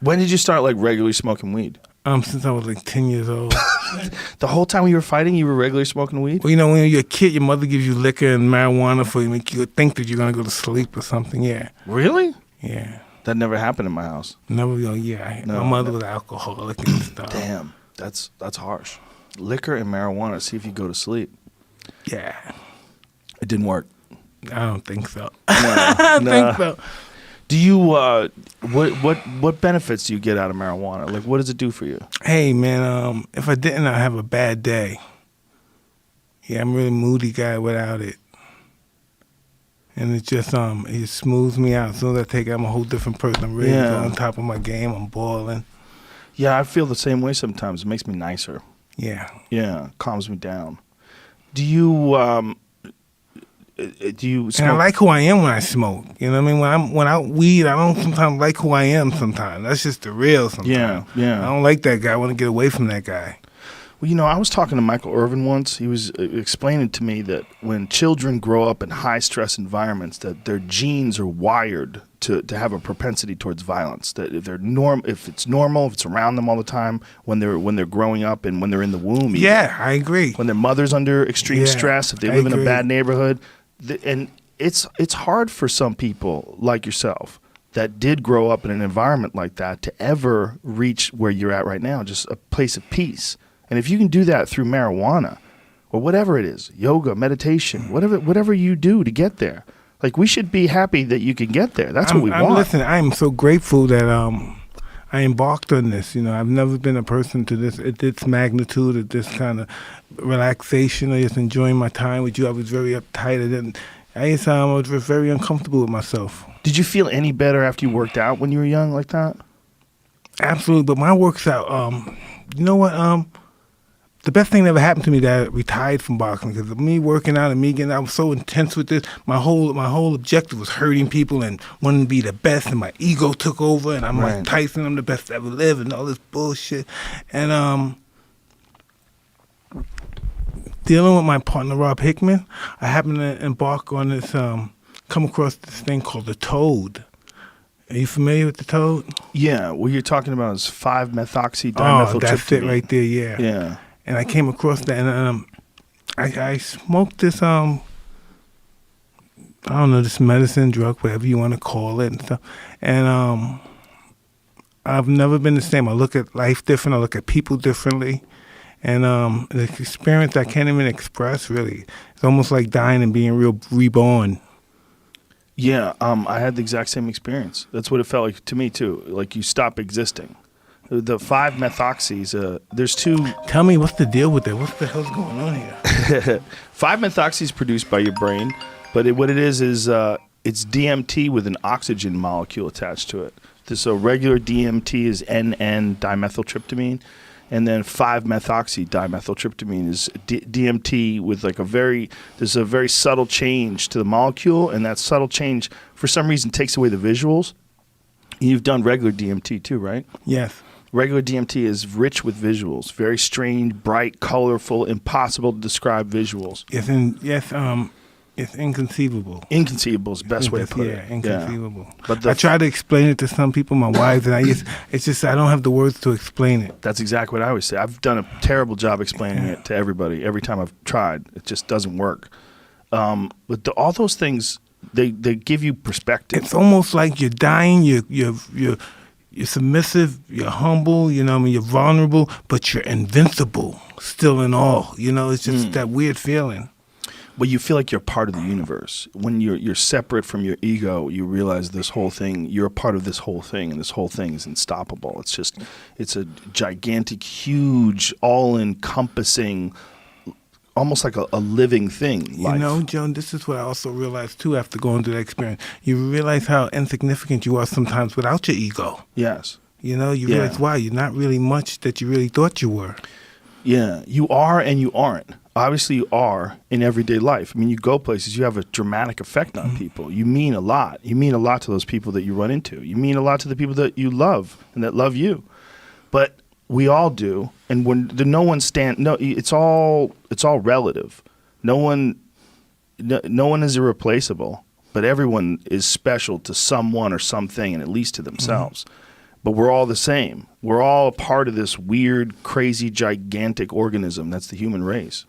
When did you start like regularly smoking weed? Since I was like 10 years old. The whole time you were fighting, you were regularly smoking weed? Well, you know, when you're a kid, your mother gives you liquor and marijuana for you, make you think that you're gonna go to sleep or something. Yeah. Really? Yeah. That never happened in my house. Never. Yeah. No, my mother was alcoholic and stuff. Damn, that's harsh. Liquor and marijuana. See if you go to sleep. Yeah. It didn't work. I don't think so. I don't think so. Do you what benefits do you get out of marijuana? Like, what does it do for you? Hey man, if I didn't, I'd have a bad day. Yeah, I'm a really moody guy without it, and it just smooths me out. As soon as I take it, I'm a whole different person. I'm really on top of my game. I'm balling. Yeah, I feel the same way sometimes. It makes me nicer. Yeah. Yeah, calms me down. Do you smoke? And I like who I am when I smoke. You know what I mean? When I weed, I don't sometimes like who I am sometimes. That's just the real sometimes. Yeah. I don't like that guy. I want to get away from that guy. Well, you know, I was talking to Michael Irvin once. He was explaining to me that when children grow up in high-stress environments, that their genes are wired to have a propensity towards violence. That if it's normal, if it's around them all the time, when they're growing up and when they're in the womb. Yeah, I agree. When their mother's under extreme stress, if they live in a bad neighborhood, and it's hard for some people like yourself that did grow up in an environment like that to ever reach where you're at right now, just a place of peace. And if you can do that through marijuana or whatever it is, yoga, meditation, whatever you do to get there, like, we should be happy that you can get there. That's what we want. Listen, I'm so grateful that I embarked on this. You know, I've never been a person to this at this magnitude, at this kind of relaxation, or just enjoying my time with you. I was very uptight. I was very uncomfortable with myself. Did you feel any better after you worked out when you were young like that? Absolutely, but my works out. You know what? The best thing that ever happened to me that I retired from boxing, because of me working out and me getting, I was so intense with this. My whole objective was hurting people and wanting to be the best, and my ego took over, and I'm like Tyson, I'm the best to ever live, and all this bullshit. And dealing with my partner Rob Hickman, I happened to embark on this, come across this thing called the Toad. Are you familiar with the Toad? Yeah, what you're talking about is 5-methoxy-dimethyltryptamine. Oh, that's it right there. Yeah. Yeah. And I came across that, and I smoked this I don't know, this medicine, drug, whatever you want to call it, and stuff. And I've never been the same. I look at life different. I look at people differently, and the experience I can't even express. Really, it's almost like dying and being reborn. Yeah, I had the exact same experience. That's what it felt like to me too. Like you stop existing. The 5-methoxys, there's two. Tell me, what's the deal with that? What the hell's going on here? 5-methoxy is produced by your brain, but what it is it's DMT with an oxygen molecule attached to it. So regular DMT is N-dimethyltryptamine, and then 5-methoxy-dimethyltryptamine is DMT with like there's a very subtle change to the molecule, and that subtle change, for some reason, takes away the visuals. You've done regular DMT too, right? Yes. Regular DMT is rich with visuals, very strange, bright, colorful, impossible to describe visuals. It's inconceivable. Inconceivable is the best way to put it. Yeah, inconceivable. Yeah. But I try to explain it to some people, my wives, and I don't have the words to explain it. That's exactly what I always say. I've done a terrible job explaining it to everybody. Every time I've tried, it just doesn't work. But all those things, they give you perspective. It's almost like you're dying. You're submissive, you're humble, you know what I mean, you're vulnerable, but you're invincible still in all. You know, it's just that weird feeling. But you feel like you're part of the universe. When you're separate from your ego, you realize this whole thing, you're a part of this whole thing, and this whole thing is unstoppable. It's a gigantic, huge, all-encompassing, almost like a living thing. Life. You know, Joan, this is what I also realized, too, after going through that experience. You realize how insignificant you are sometimes without your ego. Yes. You know, you realize, wow, you're not really much that you really thought you were. Yeah, you are and you aren't. Obviously, you are in everyday life. I mean, you go places, you have a dramatic effect on people. You mean a lot. You mean a lot to those people that you run into. You mean a lot to the people that you love and that love you. But we all do, and it's all relative. No one is irreplaceable, but everyone is special to someone or something, and at least to themselves. but we're all the same. We're all a part of this weird, crazy, gigantic organism that's the human race.